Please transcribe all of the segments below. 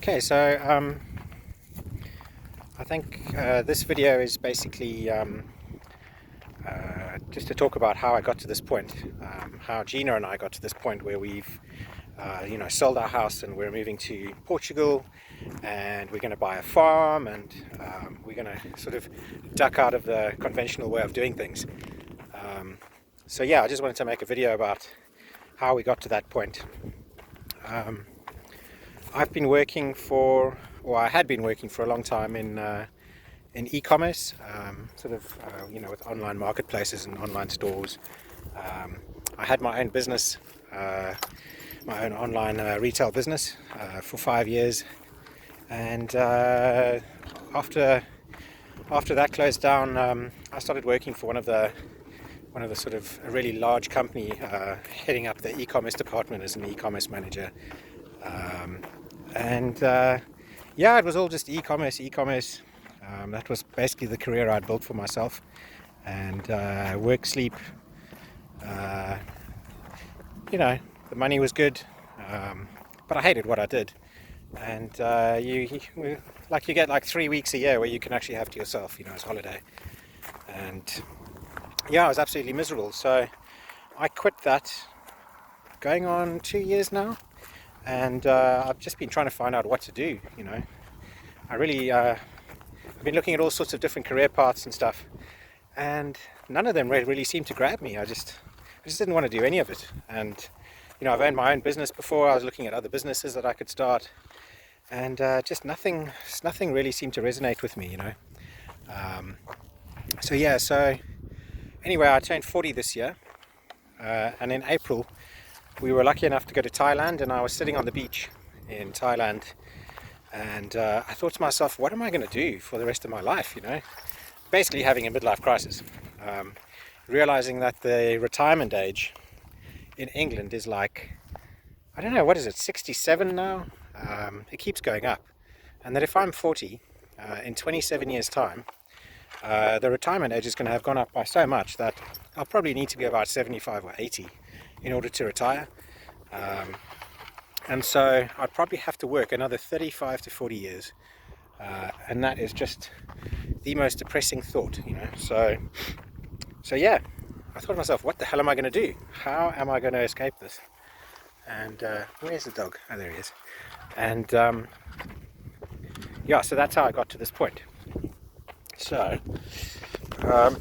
Okay, so I think this video is basically just to talk about how I got to this point, how Gina and I got to this point where we've sold our house and we're moving to Portugal, and we're going to buy a farm, and we're going to sort of duck out of the conventional way of doing things. So yeah, I just wanted to make a video about how we got to that point. I've been working for, or I had been working for a long time in e-commerce, with online marketplaces and online stores. I had my own business, my own online retail business for 5 years, and after that closed down, I started working for one of the sort of a really large company, heading up the e-commerce department as an e-commerce manager. It was all just e-commerce. That was basically the career I'd built for myself, and work, sleep. The money was good, but I hated what I did. And you get like 3 weeks a year where you can actually have to yourself, as holiday. And yeah, I was absolutely miserable. So I quit that, going on 2 years now. And I've just been trying to find out what to do. I've been looking at all sorts of different career paths and stuff, and none of them really seemed to grab me. I just didn't want to do any of it. And I've owned my own business before. I was looking at other businesses that I could start, and just nothing really seemed to resonate with me. So anyway, I turned 40 this year, and in April we were lucky enough to go to Thailand, and I was sitting on the beach in Thailand, and I thought to myself, what am I going to do for the rest of my life? Basically having a midlife crisis, realizing that the retirement age in England is like, I don't know, what is it, 67 now? It keeps going up, and that if I'm 40 in 27 years time, the retirement age is going to have gone up by so much that I'll probably need to be about 75 or 80 in order to retire, and so I'd probably have to work another 35 to 40 years, and that is just the most depressing thought. So yeah, I thought to myself, what the hell am I going to do? How am I going to escape this? And where's the dog? Oh, there he is. And so that's how I got to this point. So there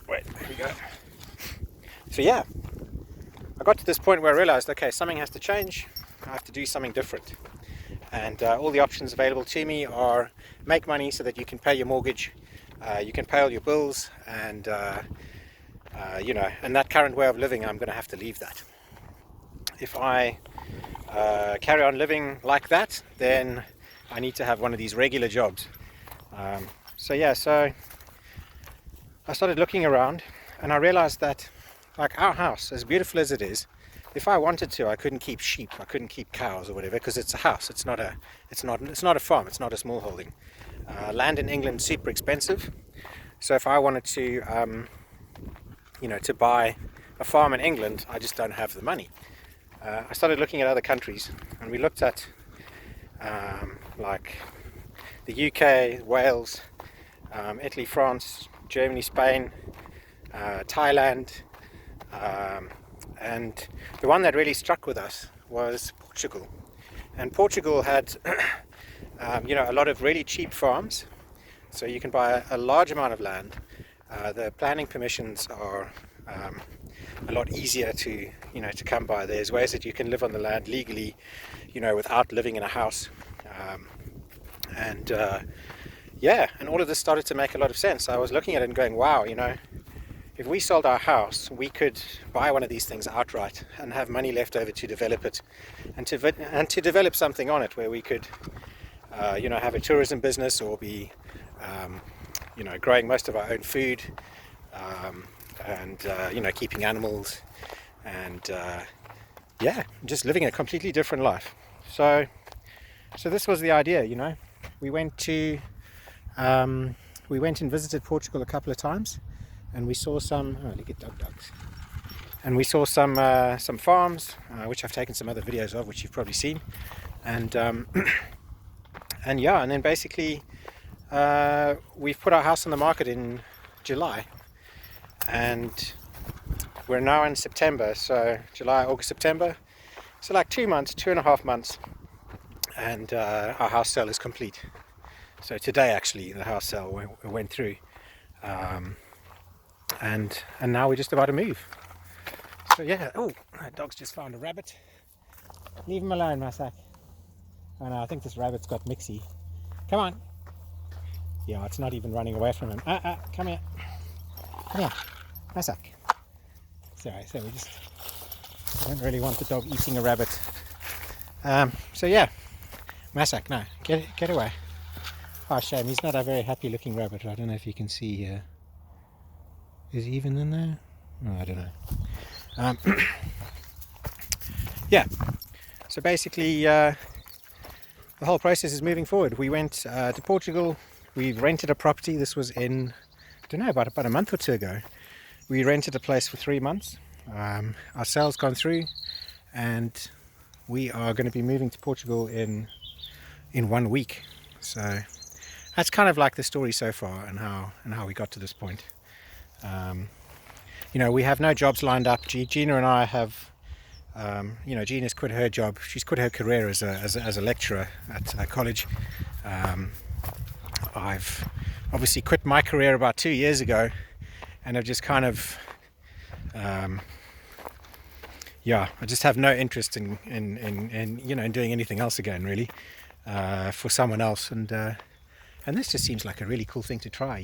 we go. So yeah, I got to this point where I realized, okay, something has to change. I have to do something different. And all the options available to me are make money so that you can pay your mortgage, you can pay all your bills, and and that current way of living, I'm going to have to leave that. If I carry on living like that, then I need to have one of these regular jobs. So I started looking around, and I realized that, like, our house, as beautiful as it is, if I wanted to, I couldn't keep sheep, I couldn't keep cows or whatever, because it's a house. It's not a farm. It's not a small holding. Land in England is super expensive. So if I wanted to, to buy a farm in England, I just don't have the money. I started looking at other countries, and we looked at like the UK, Wales, Italy, France, Germany, Spain, Thailand. And the one that really struck with us was Portugal. And Portugal had, a lot of really cheap farms, so you can buy a large amount of land. The planning permissions are a lot easier to come by. There's ways that you can live on the land legally, without living in a house. And all of this started to make a lot of sense. I was looking at it and going, wow, if we sold our house, we could buy one of these things outright and have money left over to develop it, and to develop something on it where we could, have a tourism business, or be, growing most of our own food, and keeping animals, and just living a completely different life. So this was the idea. We went and visited Portugal a couple of times. And we saw some, look at dogs. And we saw some farms, which I've taken some other videos of, which you've probably seen. And yeah, and then basically we've put our house on the market in July, and we're now in September, so July, August, September, so like 2 months, 2.5 months, and our house sale is complete. So today actually the house sale went through, and now we're just about to move. So yeah, oh, that dog's just found a rabbit. Leave him alone, Masak. Oh no, I think this rabbit's got mixy. Come on. Yeah, it's not even running away from him. Come here. Come here, Masak. Sorry, so we just don't really want the dog eating a rabbit. So yeah, Masak, no, get away. Oh, shame, he's not a very happy looking rabbit. I don't know if you can see here. Is he even in there? Oh, I don't know. Yeah, so basically the whole process is moving forward. We went to Portugal. We rented a property. This was in, I don't know, about a month or two ago. We rented a place for 3 months. Our sale's gone through, and we are going to be moving to Portugal in 1 week. So that's kind of like the story so far, and how we got to this point. We have no jobs lined up. Gina and I have, Gina's quit her job. She's quit her career as a lecturer at college. I've obviously quit my career about 2 years ago, and I've just kind of, I just have no interest in doing anything else again, really, for someone else. And this just seems like a really cool thing to try,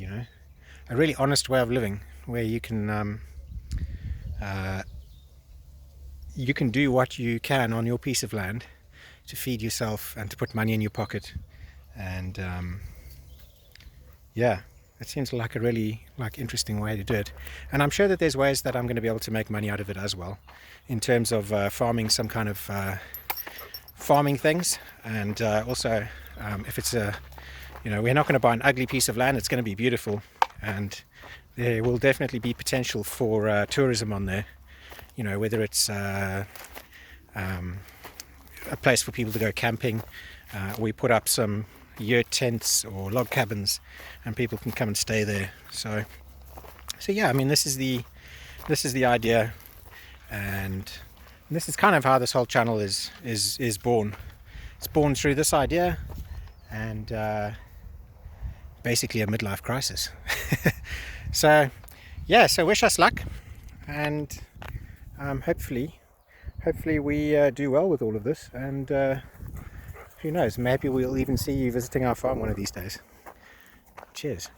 a really honest way of living, where you can do what you can on your piece of land to feed yourself and to put money in your pocket. And it seems like a really interesting way to do it. And I'm sure that there's ways that I'm going to be able to make money out of it as well, in terms of farming some kind of farming things. And also, if it's we're not going to buy an ugly piece of land. It's going to be beautiful, and there will definitely be potential for tourism on there. Whether it's a place for people to go camping. We put up some yurt tents or log cabins, and people can come and stay there. So yeah, I mean, this is the idea, and this is kind of how this whole channel is born. It's born through this idea, and basically a midlife crisis. So wish us luck, and hopefully we do well with all of this, and who knows, maybe we'll even see you visiting our farm one of these days. Cheers.